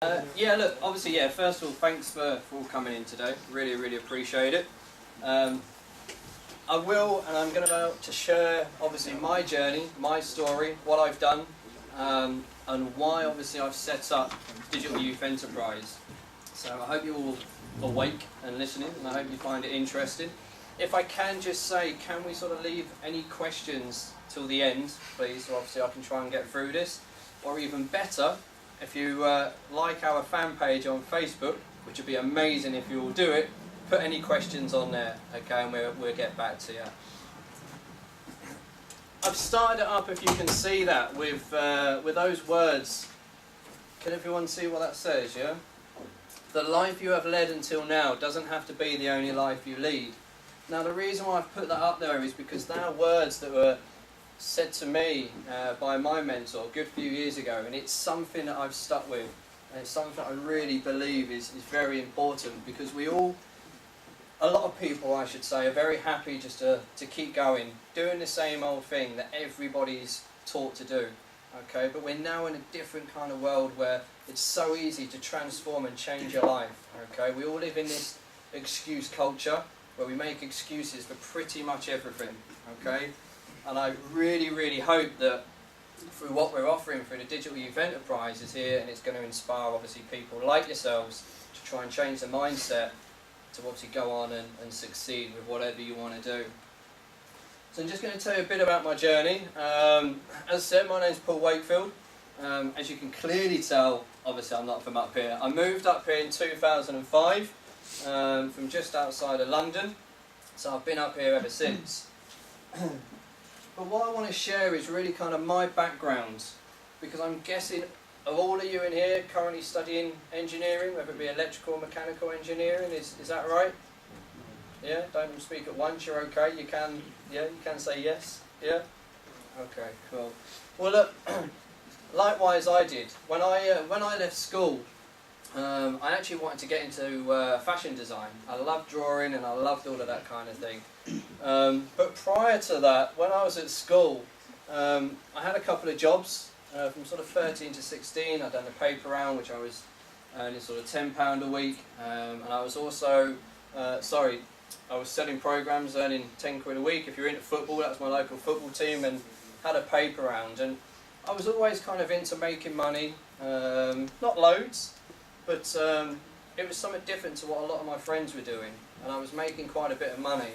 Yeah, look, obviously, yeah, first of all, thanks for all coming in today. Really, really appreciate it. I'm going to share, obviously, my journey, my story, what I've done, and why, obviously, I've set up Digital Youth Enterprise. So I hope you're all awake and listening, and I hope you find it interesting. If I can just say, can we sort of leave any questions till the end, please, so obviously I can try and get through this, or even better, if you like our fan page on Facebook, which would be amazing if you all do it, put any questions on there, okay, and we'll get back to you. I've started it up, if you can see that, with those words. Can everyone see what that says, yeah? The life you have led until now doesn't have to be the only life you lead. Now, the reason why I've put that up there is because they are words that were said to me by my mentor a good few years ago, and it's something that I've stuck with, and it's something that I really believe is very important, because a lot of people, I should say, are very happy just to keep going, doing the same old thing that everybody's taught to do, okay? But we're now in a different kind of world where it's so easy to transform and change your life, okay? We all live in this excuse culture where we make excuses for pretty much everything, okay? And I really, really hope that through what we're offering through the Digital Youth Enterprise is here, and it's going to inspire, obviously, people like yourselves to try and change the mindset to obviously go on and succeed with whatever you want to do. So I'm just going to tell you a bit about my journey. As I said, my name's Paul Wakefield. As you can clearly tell, obviously I'm not from up here. I moved up here in 2005 from just outside of London, so I've been up here ever since. But what I want to share is really kind of my background, because I'm guessing of all of you in here currently studying engineering, whether it be electrical or mechanical engineering, is that right? Yeah, don't all speak at once, you're okay, you can say yes, yeah? Okay, cool. Well look, likewise I did. When I left school, I actually wanted to get into fashion design. I loved drawing and I loved all of that kind of thing. But prior to that, when I was at school, I had a couple of jobs. From sort of 13 to 16, I'd done a paper round, which I was earning sort of £10 a week. And I was also, I was selling programmes, earning 10 quid a week. If you're into football, that was my local football team, and had a paper round. And I was always kind of into making money, not loads, but it was something different to what a lot of my friends were doing, and I was making quite a bit of money.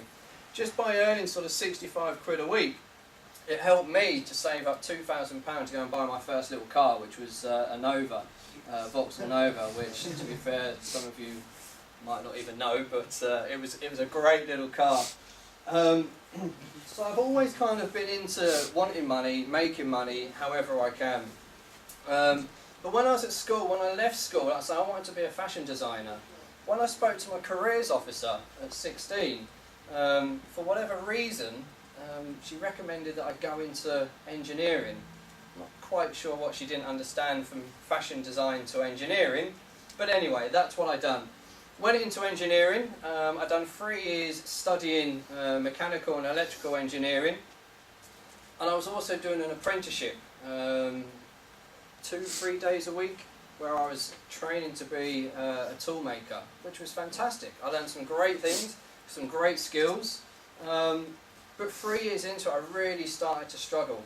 Just by earning sort of 65 quid a week, it helped me to save up £2,000 to go and buy my first little car, which was a Nova, Vauxhall Nova, which, to be fair, some of you might not even know, but it was a great little car. So I've always kind of been into wanting money, making money, however I can. But when I was at school, when I left school, I said I wanted to be a fashion designer. When I spoke to my careers officer at 16, for whatever reason, she recommended that I go into engineering. I'm not quite sure what she didn't understand from fashion design to engineering, but anyway, that's what I done. Went into engineering. I'd done 3 years studying mechanical and electrical engineering, and I was also doing an apprenticeship. 2-3 days a week, where I was training to be a tool maker, which was fantastic. I learned some great things, some great skills, but 3 years into it, I really started to struggle.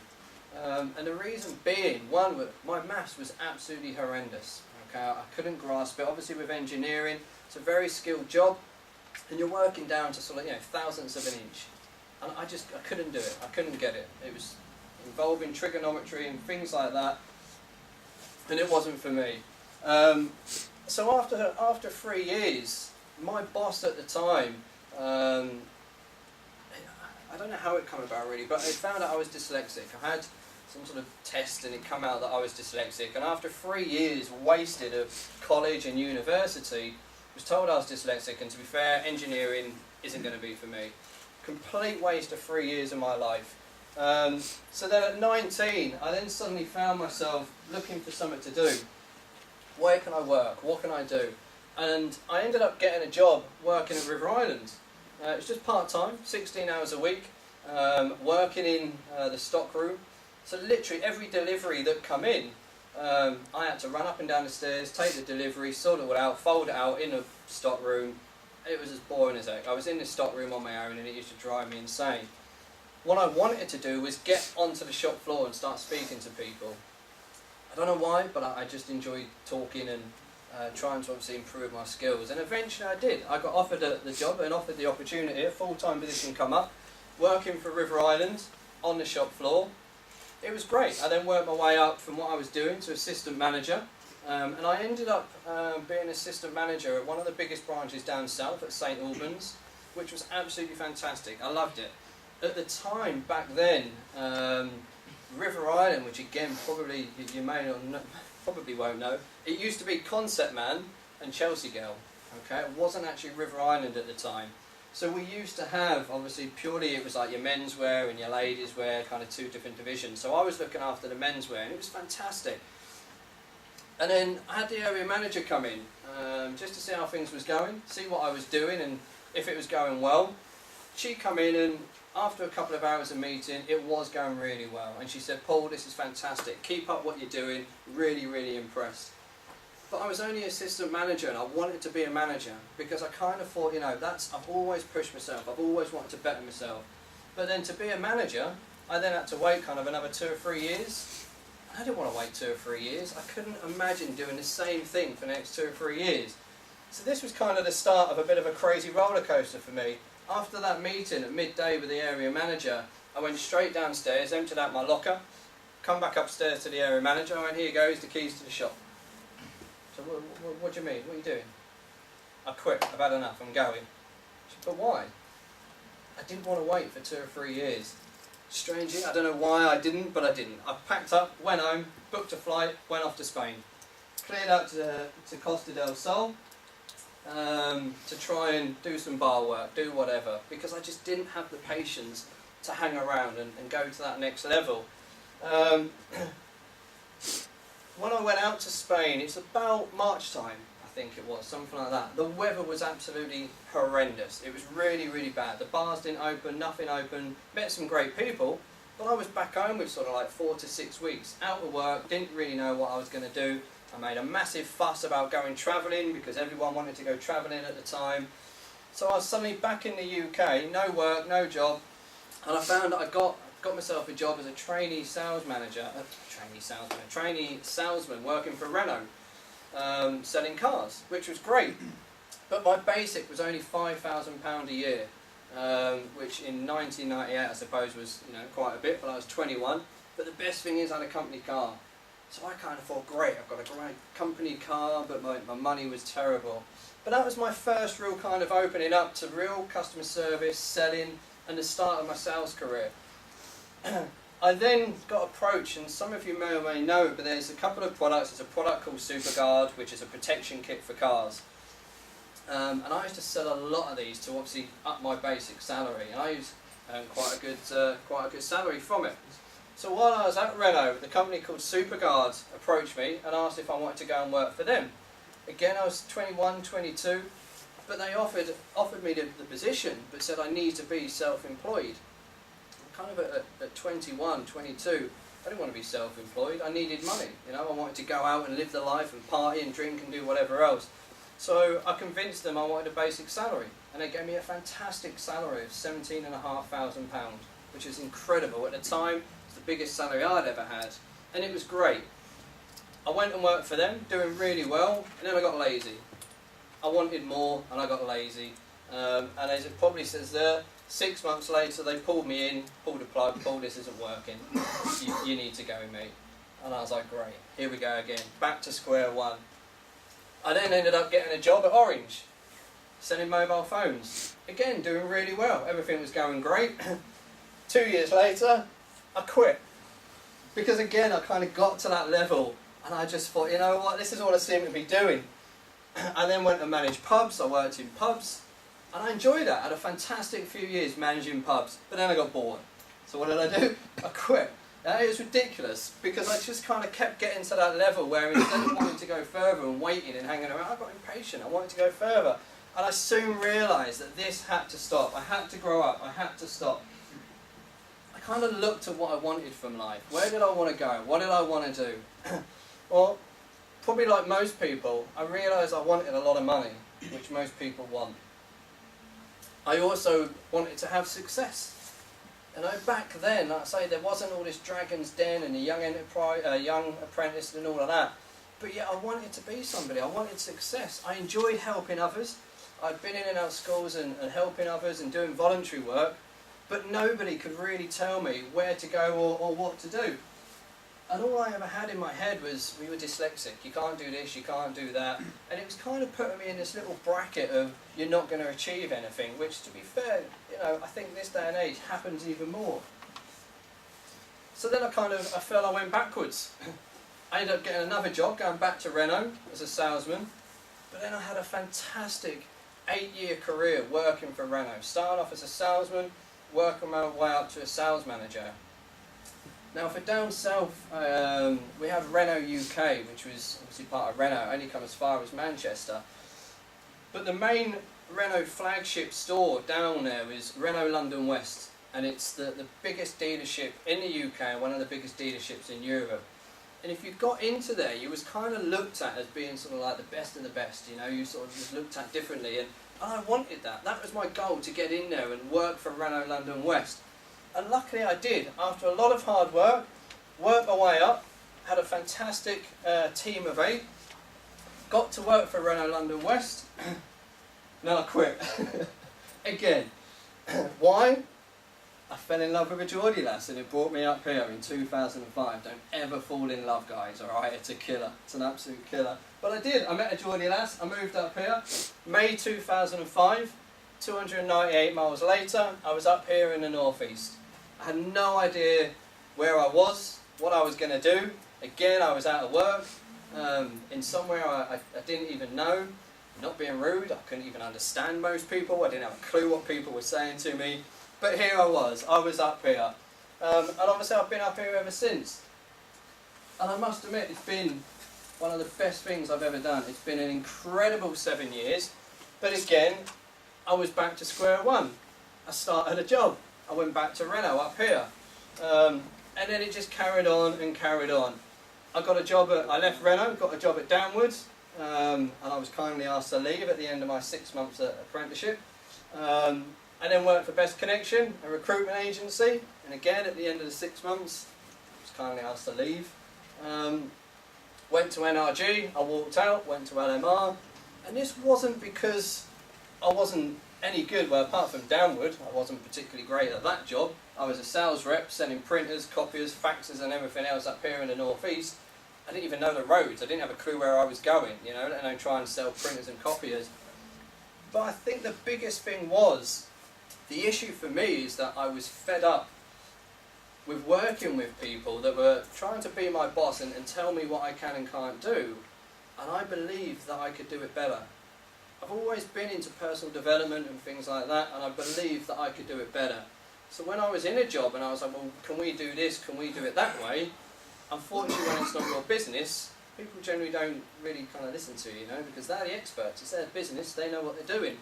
And the reason being, one, my maths was absolutely horrendous. Okay, I couldn't grasp it. Obviously, with engineering, it's a very skilled job, and you're working down to sort of thousandths of an inch, and I couldn't do it. I couldn't get it. It was involving trigonometry and things like that. And it wasn't for me. So after 3 years, my boss at the time, I don't know how it came about really, but I found out I was dyslexic. I had some sort of test and it came out that I was dyslexic. And after 3 years wasted of college and university, I was told I was dyslexic, and to be fair, engineering isn't going to be for me. Complete waste of 3 years of my life. So then at 19, I then suddenly found myself looking for something to do. Where can I work? What can I do? And I ended up getting a job working at River Island. It was just part-time, 16 hours a week, working in the stock room. So literally every delivery that come in, I had to run up and down the stairs, take the delivery, sort it all out, fold it out in the stock room. It was as boring as heck. I was in the stock room on my own and it used to drive me insane. What I wanted to do was get onto the shop floor and start speaking to people. I don't know why, but I just enjoyed talking and trying to obviously improve my skills. And eventually I did. I got offered the job and offered the opportunity, a full-time position come up, working for River Island on the shop floor. It was great. I then worked my way up from what I was doing to assistant manager. And I ended up being assistant manager at one of the biggest branches down south at St Albans, which was absolutely fantastic. I loved it. At the time, back then, River Island, which again probably you may not know, probably won't know, it used to be Concept Man and Chelsea Girl. Okay, it wasn't actually River Island at the time. So we used to have, obviously purely it was like your menswear and your ladies wear, kind of two different divisions. So I was looking after the menswear and it was fantastic. And then I had the area manager come in just to see how things was going, see what I was doing and if it was going well. She come in and after a couple of hours of meeting, it was going really well. And she said, Paul, this is fantastic. Keep up what you're doing. Really, really impressed. But I was only assistant manager and I wanted to be a manager because I kind of thought, you know, I've always pushed myself. I've always wanted to better myself. But then to be a manager, I then had to wait kind of another 2 or 3 years. I didn't want to wait 2 or 3 years. I couldn't imagine doing the same thing for the next 2 or 3 years. So this was kind of the start of a bit of a crazy roller coaster for me. After that meeting at midday with the area manager, I went straight downstairs, emptied out my locker, come back upstairs to the area manager, I went, here you go, here's the keys to the shop. So what do you mean? What are you doing? I quit, I've had enough, I'm going. She said, but why? I didn't want to wait for 2 or 3 years. Strangely, I don't know why I didn't, but I didn't. I packed up, went home, booked a flight, went off to Spain. Cleared out to Costa del Sol to try and do some bar work, do whatever, because I just didn't have the patience to hang around and go to that next level. When I went out to Spain, it's about March time, I think it was, something like that. The weather was absolutely horrendous. It was really, really bad. The bars didn't open, nothing open. Met some great people, but I was back home with sort of like 4 to 6 weeks. Out of work, didn't really know what I was going to do. I made a massive fuss about going travelling because everyone wanted to go travelling at the time. So I was suddenly back in the UK, no work, no job, and I found that I got myself a job as a trainee sales manager, trainee salesman working for Renault, selling cars, which was great. But my basic was only £5,000 a year, which in 1998 I suppose was, you know, quite a bit, but I was 21. But the best thing is I had a company car. So I kind of thought, great, I've got a great company car, but my money was terrible. But that was my first real kind of opening up to real customer service, selling, and the start of my sales career. I then got approached, and some of you may or may know, but there's a couple of products. There's a product called SuperGuard, which is a protection kit for cars. And I used to sell a lot of these to obviously up my basic salary, and I used quite a good salary from it. So while I was at Renault, the company called SuperGuard approached me and asked if I wanted to go and work for them. Again, I was 21, 22, but they offered me the position, but said I need to be self-employed. Kind of at 21, 22, I didn't want to be self-employed. I needed money, you know. I wanted to go out and live the life and party and drink and do whatever else. So I convinced them I wanted a basic salary, and they gave me a fantastic salary of £17,500, which is incredible. At the time, it's the biggest salary I'd ever had, and it was great. I went and worked for them, doing really well, and then I got lazy. I wanted more, and I got lazy. And as it probably says there, 6 months later they pulled me in, pulled the plug, Paul, this isn't working, you need to go, mate. And I was like, great, here we go again, back to square one. I then ended up getting a job at Orange, selling mobile phones. Again, doing really well, everything was going great. 2 years later, I quit. Because again, I kind of got to that level, and I just thought, you know what, this is what I seem to be doing. I then went and managed pubs, I worked in pubs, and I enjoyed that. I had a fantastic few years managing pubs, but then I got bored. So what did I do? I quit. Now, it was ridiculous, because I just kind of kept getting to that level where instead of wanting to go further and waiting and hanging around, I got impatient. I wanted to go further. And I soon realised that this had to stop. I had to grow up. I had to stop. I kind of looked at what I wanted from life. Where did I want to go? What did I want to do? Well, probably like most people, I realised I wanted a lot of money, which most people want. I also wanted to have success. You know, back then, like I say, there wasn't all this Dragon's Den and the young apprentice and all of that. But yet I wanted to be somebody. I wanted success. I enjoyed helping others. I'd been in and out of schools and helping others and doing voluntary work. But nobody could really tell me where to go or what to do. And all I ever had in my head was, we were dyslexic, you can't do this, you can't do that. And it was kind of putting me in this little bracket of, you're not going to achieve anything, which to be fair, you know, I think this day and age happens even more. So then I went backwards. I ended up getting another job, going back to Renault as a salesman. But then I had a fantastic 8-year career working for Renault. Started off as a salesman, working my way up to a sales manager. Now for down south, we have Renault UK, which was obviously part of Renault, only come as far as Manchester. But the main Renault flagship store down there is Renault London West, and it's the biggest dealership in the UK and one of the biggest dealerships in Europe. And if you got into there, you was kind of looked at as being sort of like the best of the best, you know, you sort of was looked at differently, and I wanted that. That was my goal, to get in there and work for Renault London West. And luckily I did. After a lot of hard work, worked my way up, had a fantastic team of 8, got to work for Renault London West, then I quit. Again. Why? I fell in love with a Geordie lass and it brought me up here in 2005. Don't ever fall in love, guys, alright? It's a killer. It's an absolute killer. But I did. I met a Geordie lass. I moved up here. May 2005. 298 miles later, I was up here in the northeast. I had no idea where I was, what I was going to do. Again, I was out of work, in somewhere I didn't even know. Not being rude, I couldn't even understand most people. I didn't have a clue what people were saying to me. But here I was up here. And obviously I've been up here ever since. And I must admit, it's been one of the best things I've ever done. It's been an incredible 7 years. But again, I was back to square one. I started a job. I went back to Renault up here. And then it just carried on and carried on. I left Renault, got a job at Downwards, and I was kindly asked to leave at the end of my 6 months apprenticeship. And then worked for Best Connection, a recruitment agency, and again at the end of the 6 months, I was kindly asked to leave. Went to NRG, I walked out, went to LMR, and this wasn't because I wasn't any good. Well, apart from Downward, I wasn't particularly great at that job. I was a sales rep, selling printers, copiers, faxes and everything else up here in the northeast. I didn't even know the roads, I didn't have a clue where I was going, you know, let alone try and sell printers and copiers. But I think the biggest thing was, the issue for me is that I was fed up with working with people that were trying to be my boss and tell me what I can and can't do, and I believed that I could do it better. I've always been into personal development and things like that, and I believed that I could do it better. So when I was in a job and I was like, well, can we do this, can we do it that way? Unfortunately, when it's not your business, people generally don't really kind of listen to you, you know, because they're the experts, it's their business, they know what they're doing.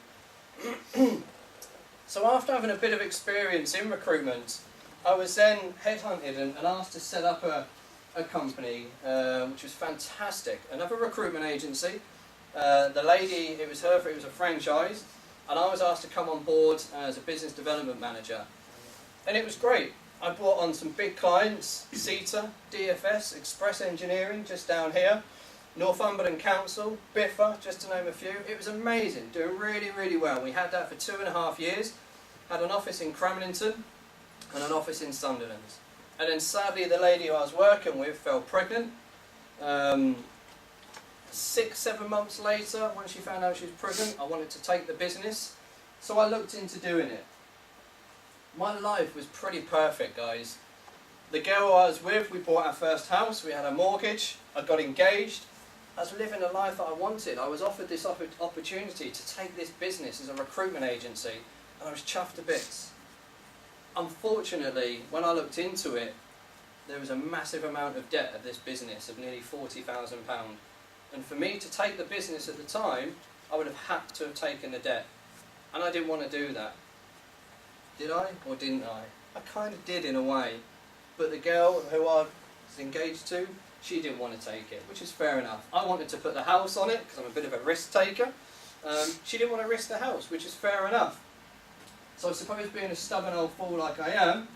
So after having a bit of experience in recruitment, I was then headhunted and asked to set up a company, which was fantastic. Another recruitment agency. The lady, it was a franchise, and I was asked to come on board as a business development manager. And it was great. I brought on some big clients, CETA, DFS, Express Engineering, just down here, Northumberland Council, Biffa, just to name a few. It was amazing, doing really, really well. We had that for 2.5 years, had an office in Cramlington and an office in Sunderland. And then sadly the lady who I was working with fell pregnant. 6-7 months later, when she found out she was pregnant, I wanted to take the business, so I looked into doing it. My life was pretty perfect, guys. The girl I was with, we bought our first house, we had a mortgage, I got engaged. I was living the life that I wanted. I was offered this opportunity to take this business as a recruitment agency, and I was chuffed to bits. Unfortunately, when I looked into it, there was a massive amount of debt of this business of nearly £40,000. And for me to take the business at the time, I would have had to have taken the debt. And I didn't want to do that. Did I or didn't I? I kind of did in a way. But the girl who I was engaged to, She didn't want to take it, which is fair enough. I wanted to put the house on it because I'm a bit of a risk taker. She didn't want to risk the house, which is fair enough. So I suppose being a stubborn old fool like I am,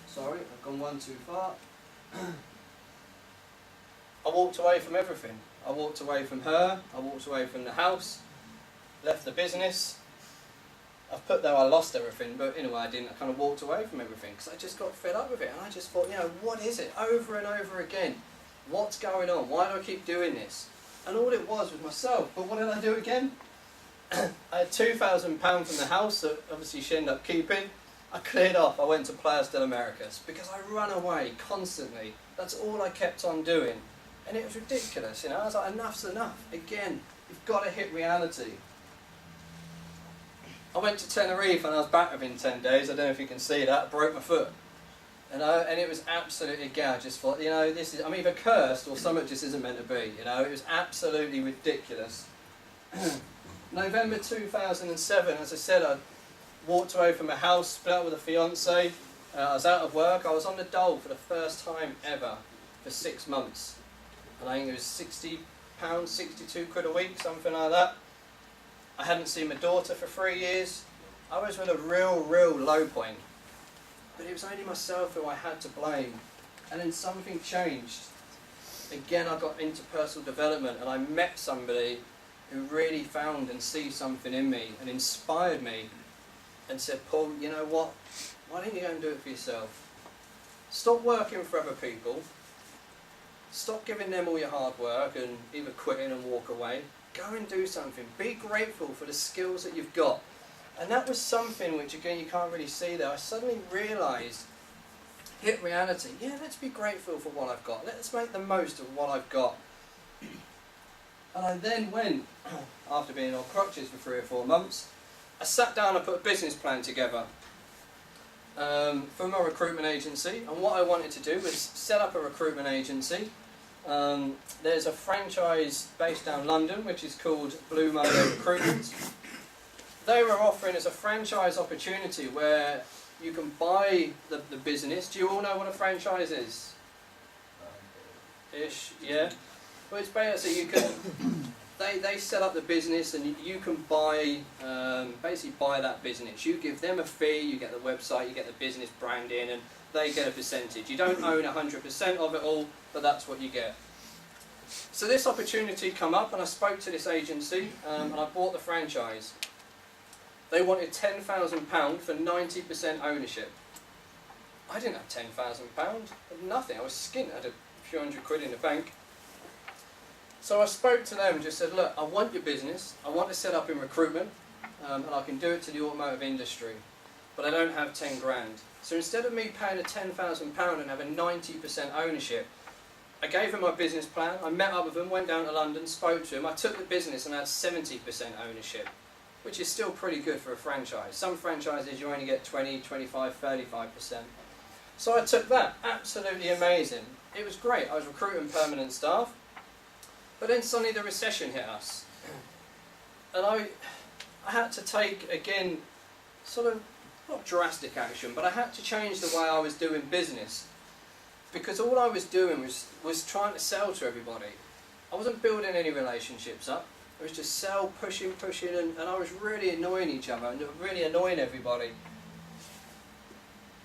sorry, I've gone one too far, I walked away from everything. I walked away from her, I walked away from the house, left the business. I've put though I lost everything, but anyway I didn't. I kind of walked away from everything because I just got fed up with it, and I just thought, you know, what is it? Over and over again. What's going on? Why do I keep doing this? And all it was myself. But what did I do again? I had £2,000 from the house that obviously she ended up keeping. I cleared off. I went to Playas del Americas because I run away constantly. That's all I kept on doing. And it was ridiculous, you know. I was like, enough's enough. Again, you've got to hit reality. I went to Tenerife and I was back within 10 days. I don't know if you can see that. I broke my foot. And it was absolutely, again, I just thought, you know, this is, I'm either cursed or something just isn't meant to be, you know. It was absolutely ridiculous. November 2007, as I said, I walked away from a house, split up with a fiance. I was out of work. I was on the dole for the first time ever for 6 months. And I think it was £60, 62 quid a week, something like that. I hadn't seen my daughter for 3 years. I was at a real low point. But it was only myself who I had to blame. And then something changed. Again, I got into personal development and I met somebody who really found and see something in me and inspired me and said, Paul, you know what? Why don't you go and do it for yourself? Stop working for other people. Stop giving them all your hard work and either quitting and walk away. Go and do something. Be grateful for the skills that you've got. And that was something which, again, you can't really see there. I suddenly realised, hit reality. Yeah, let's be grateful for what I've got. Let's make the most of what I've got. And I then went, after being on crutches for 3 or 4 months, I sat down and put a business plan together for my recruitment agency. And what I wanted to do was set up a recruitment agency. There's a franchise based down London which is called Blue Monday Recruitment. They were offering us a franchise opportunity where you can buy the business. Do you all know what a franchise is? Ish, yeah. Well, it's basically you can. They set up the business and you can buy, basically buy that business. You give them a fee, you get the website, you get the business branding, and they get a percentage. You don't own 100% of it all, but that's what you get. So this opportunity come up, and I spoke to this agency, and I bought the franchise. They wanted £10,000 for 90% ownership. I didn't have £10,000, I had nothing. I was skint, I had a few hundred quid in the bank. So I spoke to them and just said, look, I want your business, I want to set up in recruitment, and I can do it to the automotive industry, but I don't have 10 grand. So instead of me paying a £10,000 and having 90% ownership, I gave them my business plan, I met up with them, went down to London, spoke to them, I took the business and had 70% ownership, which is still pretty good for a franchise. Some franchises you only get 20, 25, 35%. So I took that, absolutely amazing. It was great, I was recruiting permanent staff. But then suddenly the recession hit us. And I had to take, again, sort of, not drastic action, but I had to change the way I was doing business. Because all I was doing was trying to sell to everybody. I wasn't building any relationships up. It was just sell, pushing, and I was really annoying each other and really annoying everybody.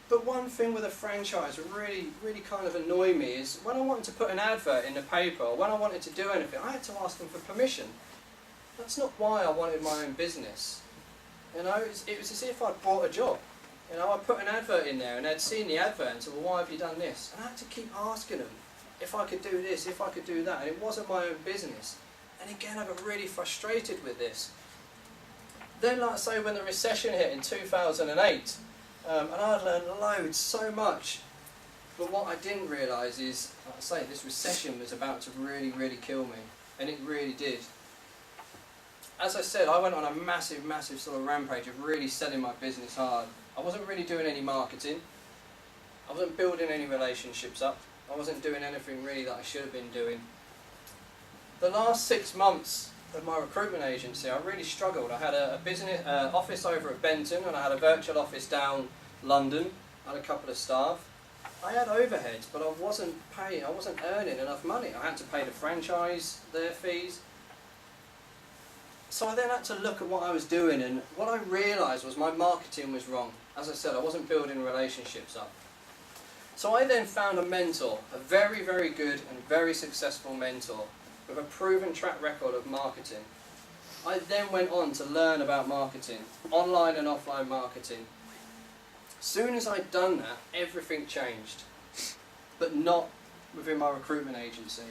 But one thing with a franchise that really kind of annoyed me is when I wanted to put an advert in the paper, or when I wanted to do anything, I had to ask them for permission. That's not why I wanted my own business. You know, it was as if I'd bought a job. You know, I put an advert in there and they'd seen the advert and said, well, why have you done this? And I had to keep asking them if I could do this, if I could do that, and it wasn't my own business. And again, I got really frustrated with this. Then, like I say, when the recession hit in 2008, and I'd learned loads, so much. But what I didn't realise is, like I say, this recession was about to really kill me. And it really did. As I said, I went on a massive sort of rampage of really selling my business hard. I wasn't really doing any marketing. I wasn't building any relationships up. I wasn't doing anything really that I should have been doing. The last 6 months of my recruitment agency, I really struggled. I had a business office over at Benton, and I had a virtual office down London. I had a couple of staff. I had overheads, but I wasn't earning enough money. I had to pay the franchise their fees. So I then had to look at what I was doing, and what I realised was my marketing was wrong. As I said, I wasn't building relationships up. So I then found a mentor, a very, very good and very successful mentor with a proven track record of marketing. I then went on to learn about marketing, online and offline marketing. As soon as I'd done that, everything changed, but not within my recruitment agency.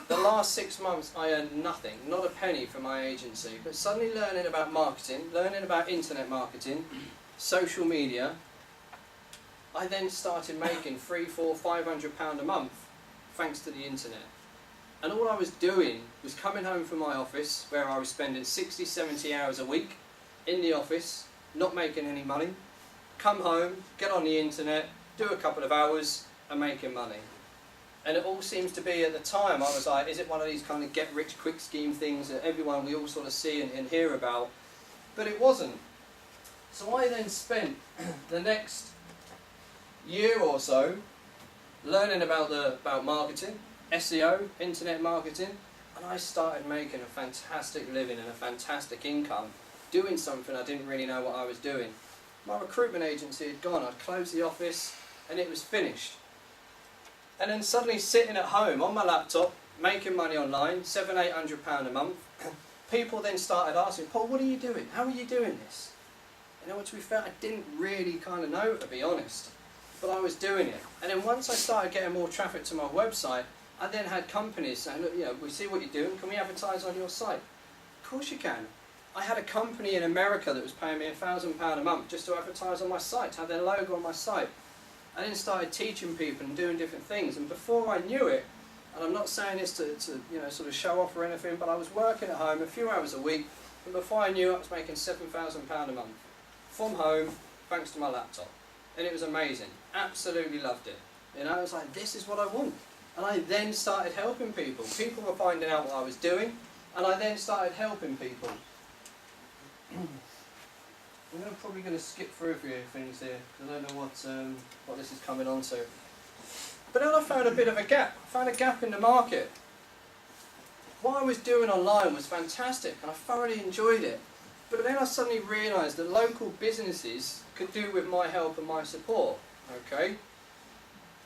The last 6 months I earned nothing, not a penny from my agency, but suddenly learning about marketing, learning about internet marketing, social media, I then started making £300, £400, £500 a month thanks to the internet. And all I was doing was coming home from my office, where I was spending 60, 70 hours a week in the office, not making any money, come home, get on the internet, do a couple of hours and making money. And it all seems to be, at the time, I was like, is it one of these kind of get-rich-quick scheme things that we all sort of see and hear about? But it wasn't. So I then spent the next year or so learning about marketing, SEO, internet marketing, and I started making a fantastic living and a fantastic income doing something I didn't really know what I was doing. My recruitment agency had gone, I'd closed the office and it was finished. And then suddenly sitting at home on my laptop, making money online, £700, £800 a month, people then started asking, Paul, what are you doing? How are you doing this? You know, to be fair, I didn't really kind of know, to be honest, but I was doing it. And then once I started getting more traffic to my website, I then had companies saying, look, you know, we see what you're doing, can we advertise on your site? Of course you can. I had a company in America that was paying me £1,000 a month just to advertise on my site, to have their logo on my site. I then started teaching people and doing different things, and before I knew it, and I'm not saying this to you know, sort of show off or anything, but I was working at home a few hours a week, and before I knew it, I was making £7,000 a month from home, thanks to my laptop. And it was amazing. Absolutely loved it. You know, I was like, this is what I want. And I then started helping people. People were finding out what I was doing, and I then started helping people. I'm probably going to skip through a few things here, because I don't know what this is coming on to. But then I found a bit of a gap. I found a gap in the market. What I was doing online was fantastic, and I thoroughly enjoyed it. But then I suddenly realised that local businesses could do with my help and my support. Okay?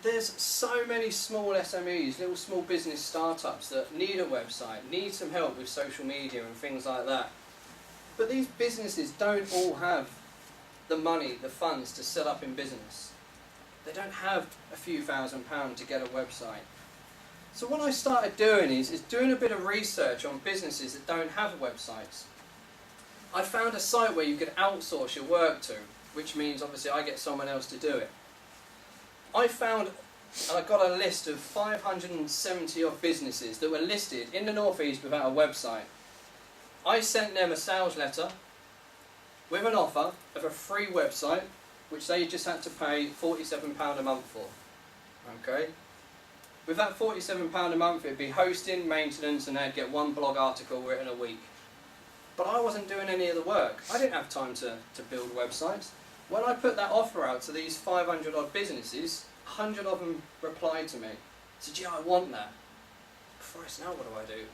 There's so many small SMEs, little small business startups that need a website, need some help with social media and things like that. But these businesses don't all have the money, the funds to set up in business. They don't have a few £1,000s to get a website. So what I started doing is doing a bit of research on businesses that don't have websites. I found a site where you could outsource your work to, which means obviously I get someone else to do it. I found, and I got a list of 570 odd businesses that were listed in the North East without a website. I sent them a sales letter with an offer of a free website, which they just had to pay £47 a month for. Okay? With that £47 a month, it'd be hosting, maintenance, and they'd get one blog article written a week. But I wasn't doing any of the work. I didn't have time to build websites. When I put that offer out to these 500 odd businesses, 100 of them replied to me. Said, yeah, I want that. Christ, now what do?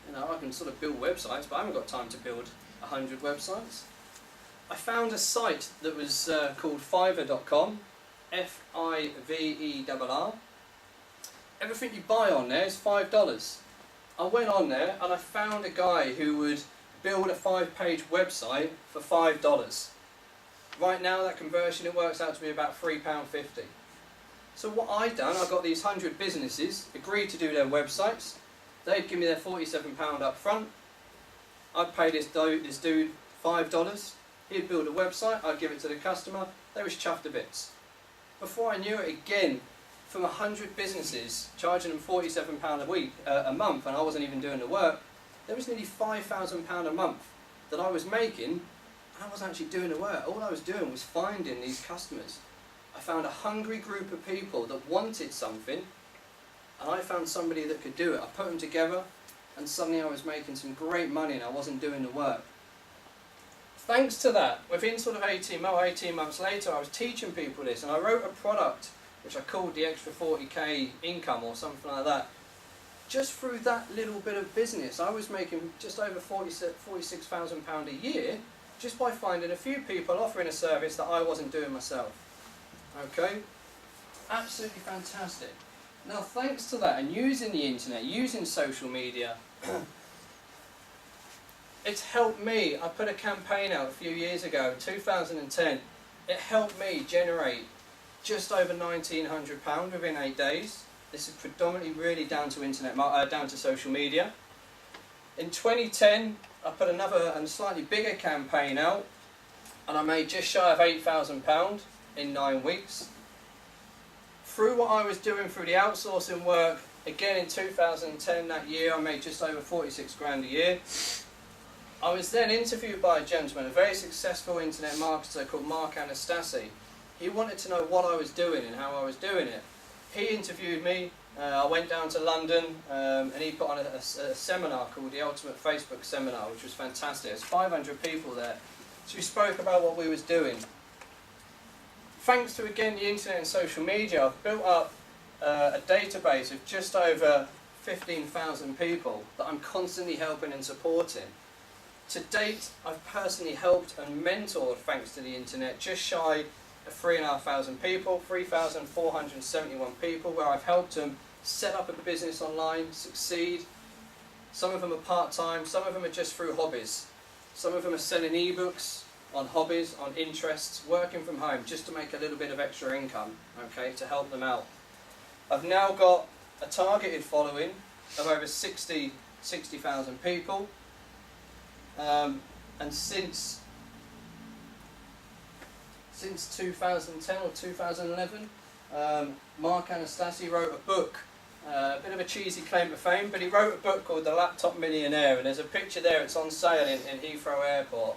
You know, I can sort of build websites, but I haven't got time to build 100 websites. I found a site that was called Fiverr.com, Fiverr. Everything you buy on there is $5. I went on there and I found a guy who would build a 5-page website for $5. Right now that conversion, it works out to be about £3.50. So what I done, I got these 100 businesses, agreed to do their websites. They'd give me their £47 up front. I'd pay this dude $5. He'd build a website, I'd give it to the customer. They was chuffed to bits. Before I knew it, again, from 100 businesses, charging them £47 a week, a month, and I wasn't even doing the work, there was nearly £5,000 a month that I was making, and I wasn't actually doing the work. All I was doing was finding these customers. I found a hungry group of people that wanted something, and I found somebody that could do it. I put them together, and suddenly I was making some great money, and I wasn't doing the work. Thanks to that, within sort of 18 months later, I was teaching people this, and I wrote a product which I called the extra 40k income or something like that. Just through that little bit of business, I was making just over £46,000 a year, just by finding a few people offering a service that I wasn't doing myself. Okay? Absolutely fantastic. Now, thanks to that, and using the internet, using social media, it's helped me. I put a campaign out a few years ago, 2010. It helped me generate just over £1,900 within 8 days. This is predominantly really down to down to social media. In 2010, I put another and slightly bigger campaign out, and I made just shy of £8,000 in 9 weeks. Through what I was doing through the outsourcing work, again in 2010, that year, I made just over 46 grand a year. I was then interviewed by a gentleman, a very successful internet marketer called Mark Anastasi. He wanted to know what I was doing and how I was doing it. He interviewed me. I went down to London, and he put on a seminar called the Ultimate Facebook Seminar, which was fantastic. There's 500 people there. So we spoke about what we was doing. Thanks to, again, the internet and social media, I've built up a database of just over 15,000 people that I'm constantly helping and supporting. To date, I've personally helped and mentored, thanks to the internet, just shy of 3,500 people, 3,471 people, where I've helped them set up a business online, succeed. Some of them are part-time, some of them are just through hobbies. Some of them are selling ebooks on hobbies, on interests, working from home, just to make a little bit of extra income, okay, to help them out. I've now got a targeted following of over 60,000 people, and since 2010 or 2011, Mark Anastasi wrote a book, a bit of a cheesy claim to fame, but he wrote a book called The Laptop Millionaire, and there's a picture there, it's on sale in Heathrow Airport.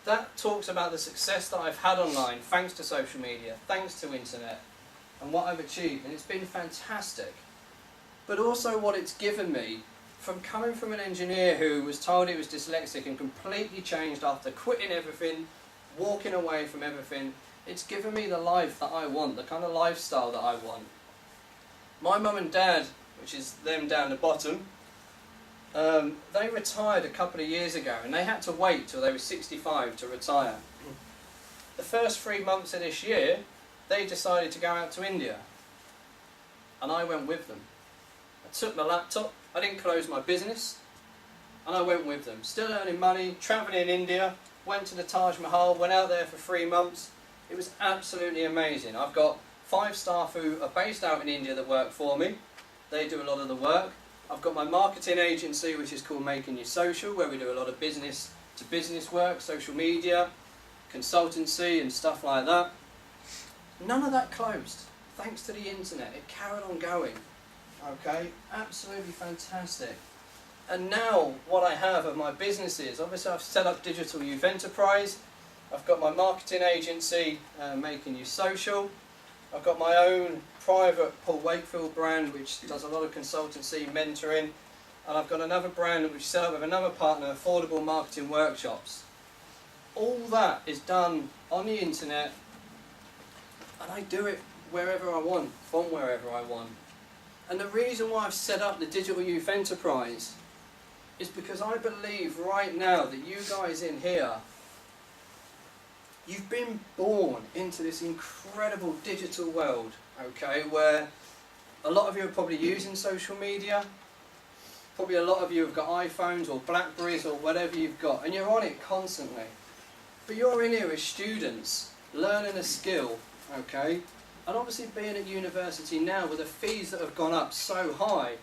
That talks about the success that I've had online, thanks to social media, thanks to internet, and what I've achieved, and it's been fantastic. But also what it's given me, from coming from an engineer who was told he was dyslexic and completely changed after quitting everything, walking away from everything, it's given me the life that I want, the kind of lifestyle that I want. My mum and dad, which is them down the bottom, they retired a couple of years ago, and they had to wait till they were 65 to retire. The first 3 months of this year, they decided to go out to India, and I went with them. I took my laptop, I didn't close my business, and I went with them. Still earning money, travelling in India, went to the Taj Mahal, went out there for 3 months. It was absolutely amazing. I've got 5 staff who are based out in India that work for me. They do a lot of the work. I've got my marketing agency, which is called Making You Social, where we do a lot of business to business work, social media, consultancy and stuff like that. None of that closed, thanks to the internet. It carried on going. Okay, absolutely fantastic. And now what I have of my businesses, obviously I've set up Digital Youth Enterprise, I've got my marketing agency, Making You Social, I've got my own private Wakefield brand which does a lot of consultancy, mentoring, and I've got another brand which is set up with another partner, Affordable Marketing Workshops. All that is done on the internet, and I do it wherever I want, from wherever I want. And the reason why I've set up the Digital Youth Enterprise is because I believe right now that you guys in here, you've been born into this incredible digital world, okay, where a lot of you are probably using social media, probably a lot of you have got iPhones or Blackberries or whatever you've got, and you're on it constantly. But you're in here as students, learning a skill, okay, and obviously being at university now with the fees that have gone up so high,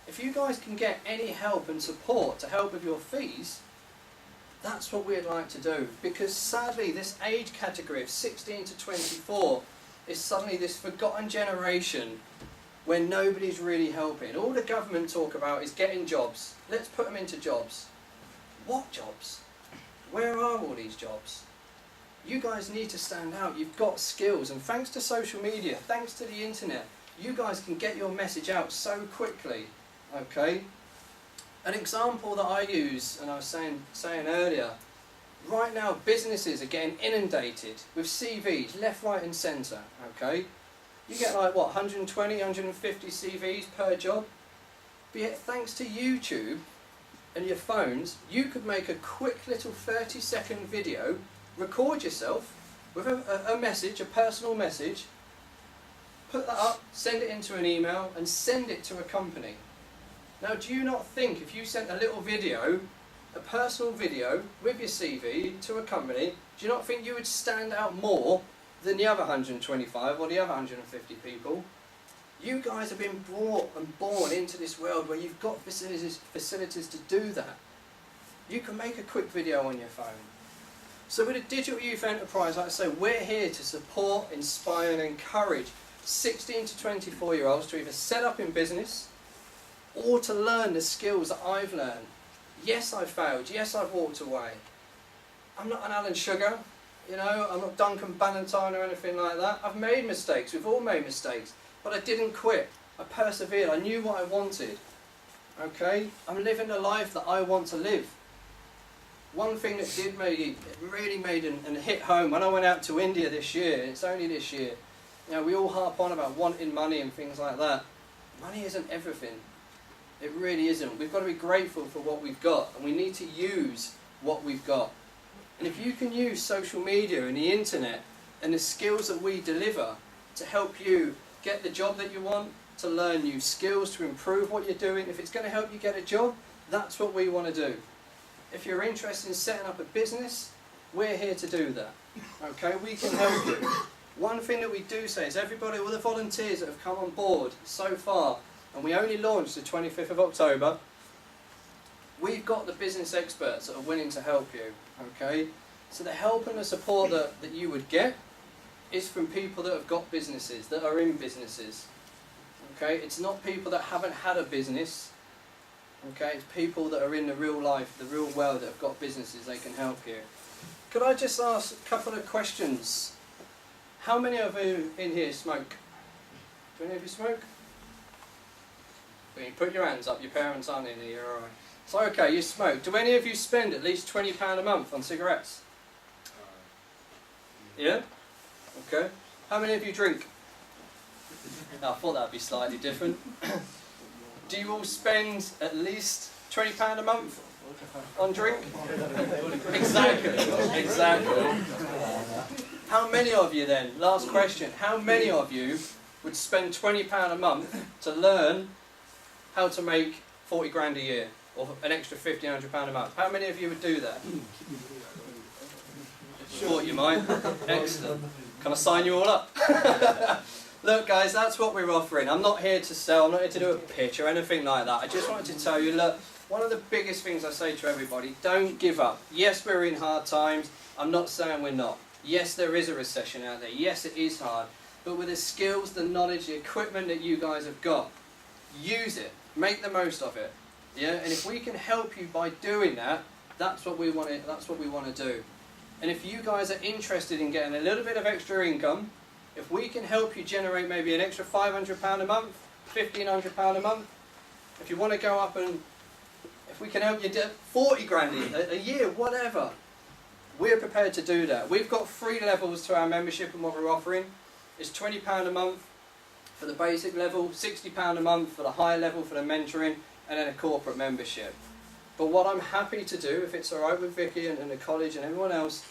if you guys can get any help and support to help with your fees, that's what we'd like to do. Because sadly this age category of 16 to 24 is suddenly this forgotten generation where nobody's really helping. All the government talk about is getting jobs. Let's put them into jobs. What jobs? Where are all these jobs? You guys need to stand out. You've got skills, and thanks to social media, thanks to the internet, you guys can get your message out so quickly. Okay? An example that I use, and I was saying earlier, Right now, businesses are getting inundated with CVs, left, right and centre, okay? You get like, what, 120, 150 CVs per job? But yet, thanks to YouTube and your phones, you could make a quick little 30-second video, record yourself with a message, a personal message, put that up, send it into an email and send it to a company. Now, do you not think if you sent a little video, a personal video with your CV to a company, do you not think you would stand out more than the other 125 or the other 150 people? You guys have been brought and born into this world where you've got facilities to do that. You can make a quick video on your phone. So with a digital youth enterprise, like I say, we're here to support, inspire and encourage 16 to 24 year olds to either set up in business or to learn the skills that I've learned. Yes, I've failed. Yes, I've walked away. I'm not an Alan Sugar, you know, I'm not Duncan Ballantyne or anything like that. I've made mistakes. We've all made mistakes. But I didn't quit. I persevered. I knew what I wanted. Okay? I'm living the life that I want to live. One thing that did really made and hit home, when I went out to India this year, it's only this year, you know, we all harp on about wanting money and things like that. Money isn't everything. It really isn't. We've got to be grateful for what we've got, and we need to use what we've got. And if you can use social media and the internet and the skills that we deliver to help you get the job that you want, to learn new skills, to improve what you're doing, if it's going to help you get a job, that's what we want to do. If you're interested in setting up a business, we're here to do that. Okay, we can help you. One thing that we do say is everybody, all the volunteers that have come on board so far, and we only launched the 25th of October, we've got the business experts that are willing to help you, okay? So the help and the support that you would get is from people that have got businesses, that are in businesses, okay? It's not people that haven't had a business, okay? It's people that are in the real life, the real world, that have got businesses, they can help you. Could I just ask a couple of questions? How many of you in here smoke? Do any of you smoke? When you put your hands up, your parents aren't in here, alright. So okay, you smoke. Do any of you spend at least £20 a month on cigarettes? Yeah? Okay. How many of you drink? I thought that would be slightly different. Do you all spend at least £20 a month on drink? Exactly. Exactly. How many of you then, last question, how many of you would spend £20 a month to learn how to make 40 grand a year, or an extra £1,500 a month? How many of you would do that? Thought you might. Excellent. Can I sign you all up? Look guys, that's what we're offering. I'm not here to sell, I'm not here to do a pitch or anything like that. I just wanted to tell you, look, one of the biggest things I say to everybody, don't give up. Yes, we're in hard times. I'm not saying we're not. Yes, there is a recession out there. Yes, it is hard. But with the skills, the knowledge, the equipment that you guys have got, use it. Make the most of it, yeah. And if we can help you by doing that, that's what we want to. That's what we want to do. And if you guys are interested in getting a little bit of extra income, if we can help you generate maybe an extra £500 a month, £1,500 a month, if you want to go up and if we can help you get 40 grand a year, whatever, we're prepared to do that. We've got 3 levels to our membership and what we're offering. It's £20 a month for the basic level, £60 a month for the higher level for the mentoring, and then a corporate membership. But what I'm happy to do, if it's alright with Vicky and the college and everyone else,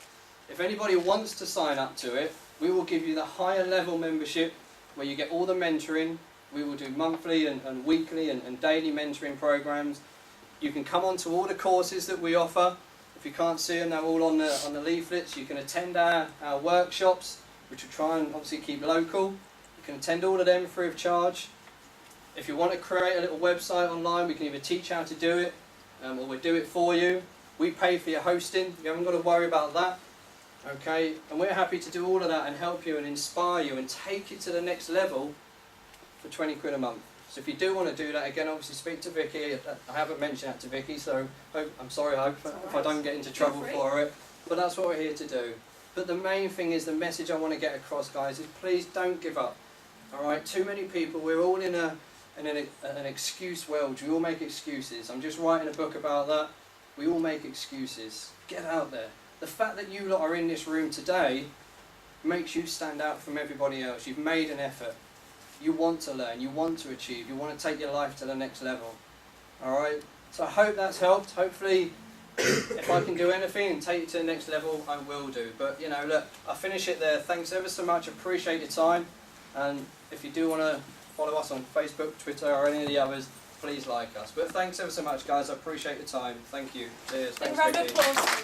if anybody wants to sign up to it, we will give you the higher level membership where you get all the mentoring. We will do monthly and weekly and daily mentoring programs. You can come on to all the courses that we offer. If you can't see them, they're all on the leaflets. You can attend our workshops, which we try and obviously keep local. You can attend all of them free of charge. If you want to create a little website online, we can either teach how to do it, or we'll do it for you. We pay for your hosting. You haven't got to worry about that. Okay, and we're happy to do all of that and help you and inspire you and take it to the next level for 20 quid a month. So if you do want to do that, again, obviously speak to Vicky. I haven't mentioned that to Vicky, so I'm sorry, I hope if I don't get into trouble for it. But that's what we're here to do. But the main thing is, the message I want to get across, guys, is please don't give up. Alright, too many people, we're all in an excuse world. We all make excuses. I'm just writing a book about that. We all make excuses. Get out there. the fact that you lot are in this room today makes you stand out from everybody else. You've made an effort. You want to learn, you want to achieve, you want to take your life to the next level. Alright? So I hope that's helped. Hopefully, if I can do anything and take it to the next level, I will do. But, you know, look, I'll finish it there. Thanks ever so much. Appreciate your time. And if you do want to follow us on Facebook, Twitter, or any of the others, please like us. But thanks ever so much, guys. I appreciate your time. Thank you. Cheers. Thanks, Round of Vicky. applause.